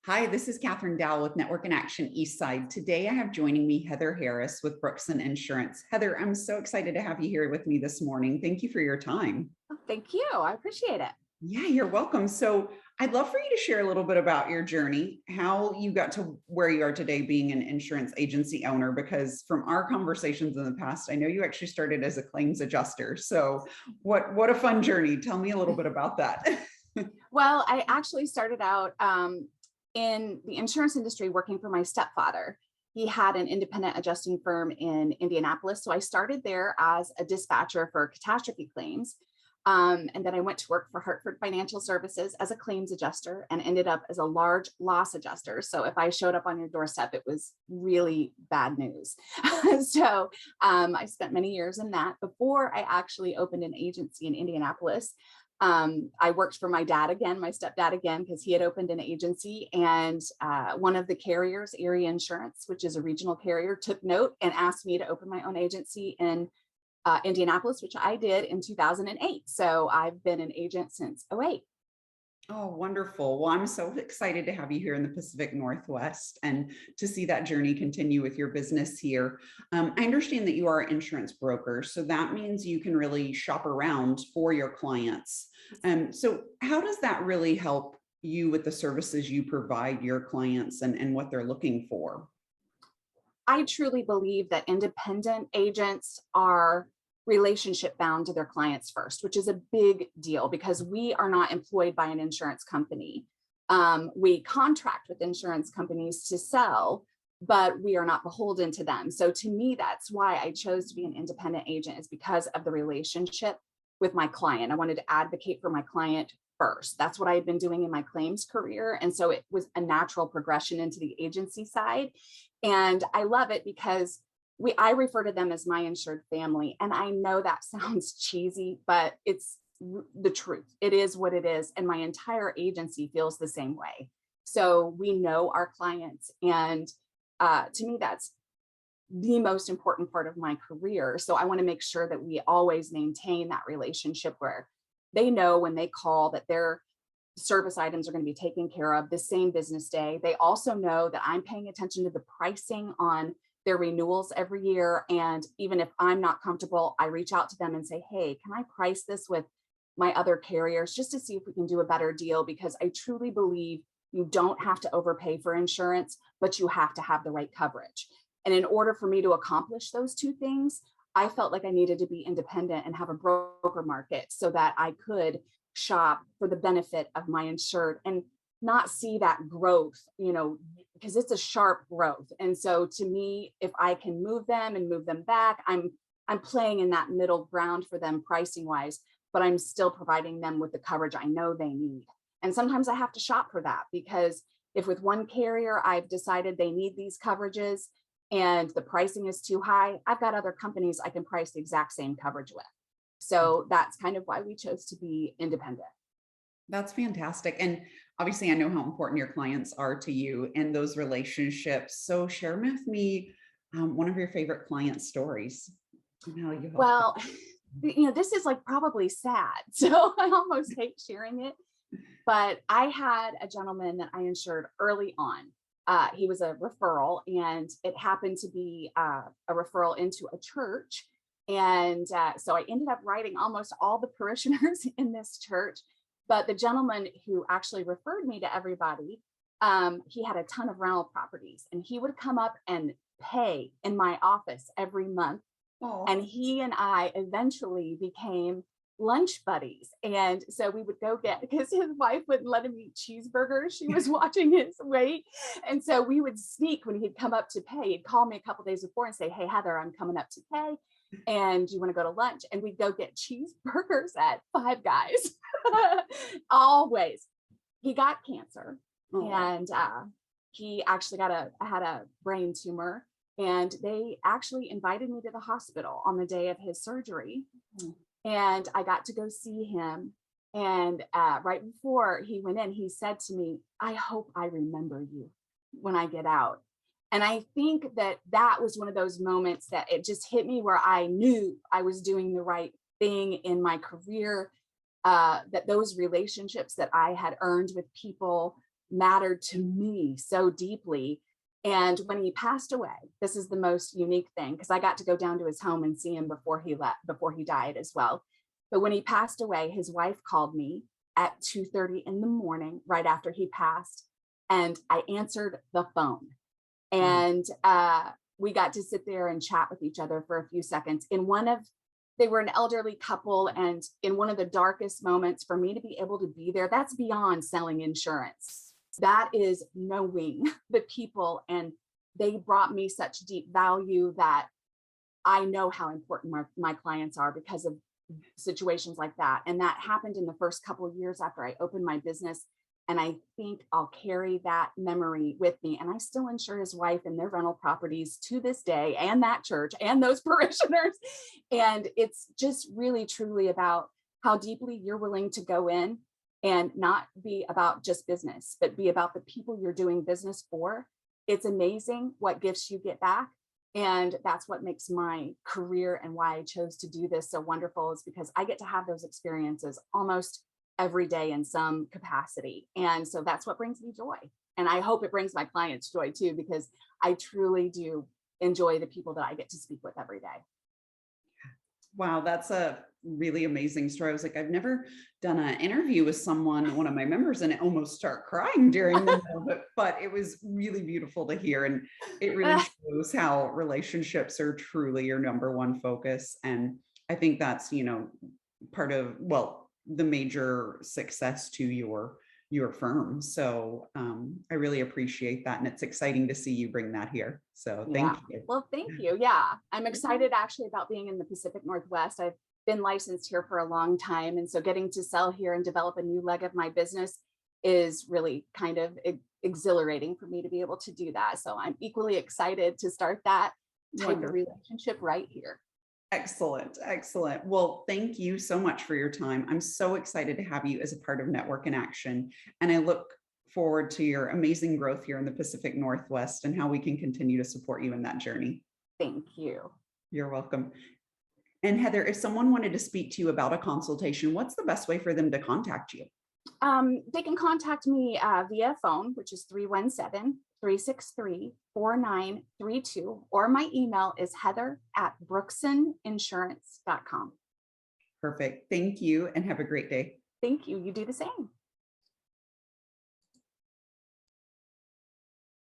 Hi, this is Cathryn Dall with Network in Action Eastside. Today I have joining me Heather Harris with Brookson Insurance. Heather, I'm so excited to have you here with me this morning. Thank you for your time. Oh, thank you. I appreciate it. Yeah, you're welcome. So I'd love for you to share a little bit about your journey, how you got to where you are today being an insurance agency owner, because from our conversations in the past, I know you actually started as a claims adjuster. So what a fun journey. Tell me a little bit about that. Well, I actually started out in the insurance industry working for my stepfather. He had an independent adjusting firm in Indianapolis. So I started there as a dispatcher for catastrophe claims. And then I went to work for Hartford Financial Services as a claims adjuster and ended up as a large loss adjuster. So if I showed up on your doorstep, it was really bad news. I spent many years in that before I actually opened an agency in Indianapolis. I worked for my dad again, my stepdad again, because he had opened an agency, and one of the carriers, Erie Insurance, which is a regional carrier, took note and asked me to open my own agency in Indianapolis, which I did in 2008. So I've been an agent since '08. Oh, wonderful. Well, I'm so excited to have you here in the Pacific Northwest and to see that journey continue with your business here. I understand that you are an insurance broker, so that means you can really shop around for your clients. So how does that really help you with the services you provide your clients and what they're looking for? I truly believe that independent agents are relationship bound to their clients first, which is a big deal because we are not employed by an insurance company. We contract with insurance companies to sell, but we are not beholden to them. So to me, that's why I chose to be an independent agent, is because of the relationship with my client. I wanted to advocate for my client first. That's what I had been doing in my claims career. And so it was a natural progression into the agency side. And I love it because I refer to them as my insured family. And I know that sounds cheesy, but it's the truth. It is what it is. And my entire agency feels the same way. So we know our clients. And to me, that's the most important part of my career. So I want to make sure that we always maintain that relationship where they know when they call that their service items are going to be taken care of the same business day. They also know that I'm paying attention to the pricing on their renewals every year. And even if I'm not comfortable, I reach out to them and say, hey, can I price this with my other carriers just to see if we can do a better deal? Because I truly believe you don't have to overpay for insurance, but you have to have the right coverage. And in order for me to accomplish those two things, I felt like I needed to be independent and have a broker market so that I could shop for the benefit of my insured and not see that growth, because it's a sharp growth. And so to me, if I can move them and move them back, I'm playing in that middle ground for them pricing wise, but I'm still providing them with the coverage I know they need. And sometimes I have to shop for that, because if with one carrier I've decided they need these coverages and the pricing is too high, I've got other companies I can price the exact same coverage with. So that's kind of why we chose to be independent. That's fantastic. And obviously, I know how important your clients are to you and those relationships. So share with me one of your favorite client stories and how you help them. Well, this is like probably sad. So I almost hate sharing it. But I had a gentleman that I insured early on. He was a referral, and it happened to be a referral into a church. And so I ended up writing almost all the parishioners in this church. But the gentleman who actually referred me to everybody, he had a ton of rental properties, and he would come up and pay in my office every month. Oh, And he and I eventually became lunch buddies. And so we would go get, because his wife wouldn't let him eat cheeseburgers. She was watching his weight. And so we would sneak when he'd come up to pay. He'd call me a couple days before and say, hey, Heather, I'm coming up to pay. And do you want to go to lunch? And we'd go get cheeseburgers at Five Guys. Always. He got cancer, oh, and he actually had a brain tumor. And they actually invited me to the hospital on the day of his surgery. And I got to go see him. And right before he went in, he said to me, I hope I remember you when I get out. And I think that that was one of those moments that it just hit me, where I knew I was doing the right thing in my career, that those relationships that I had earned with people mattered to me so deeply. And when he passed away, this is the most unique thing, because I got to go down to his home and see him before he died as well. But when he passed away, his wife called me at 2:30 in the morning, right after he passed, and I answered the phone. And we got to sit there and chat with each other for a few seconds. They were an elderly couple, and in one of the darkest moments, for me to be able to be there, that's beyond selling insurance. That is knowing the people, and they brought me such deep value that I know how important my clients are because of situations like that. And that happened in the first couple of years after I opened my business. And I think I'll carry that memory with me. And I still insure his wife and their rental properties to this day, and that church and those parishioners. And it's just really, truly about how deeply you're willing to go in and not be about just business, but be about the people you're doing business for. It's amazing what gifts you get back. And that's what makes my career and why I chose to do this so wonderful, is because I get to have those experiences almost every day in some capacity. And so that's what brings me joy. And I hope it brings my clients joy too, because I truly do enjoy the people that I get to speak with every day. Wow, that's a really amazing story. I was like, I've never done an interview with someone, one of my members, and I almost start crying during the moment, but it was really beautiful to hear. And it really shows how relationships are truly your number one focus. And I think that's, part of, the major success to your firm. So I really appreciate that. And it's exciting to see you bring that here. So thank you. Well, thank you. Yeah, I'm excited actually about being in the Pacific Northwest. I've been licensed here for a long time. And so getting to sell here and develop a new leg of my business is really kind of exhilarating for me to be able to do that. So I'm equally excited to start that type of relationship right here. Excellent. Excellent. Well, thank you so much for your time. I'm so excited to have you as a part of Network in Action. And I look forward to your amazing growth here in the Pacific Northwest and how we can continue to support you in that journey. Thank you. You're welcome. And Heather, if someone wanted to speak to you about a consultation, what's the best way for them to contact you? They can contact me via phone, which is 317-363-4932, or my email is heather@brooksoninsurance.com. Perfect. Thank you and have a great day. Thank you. You do the same.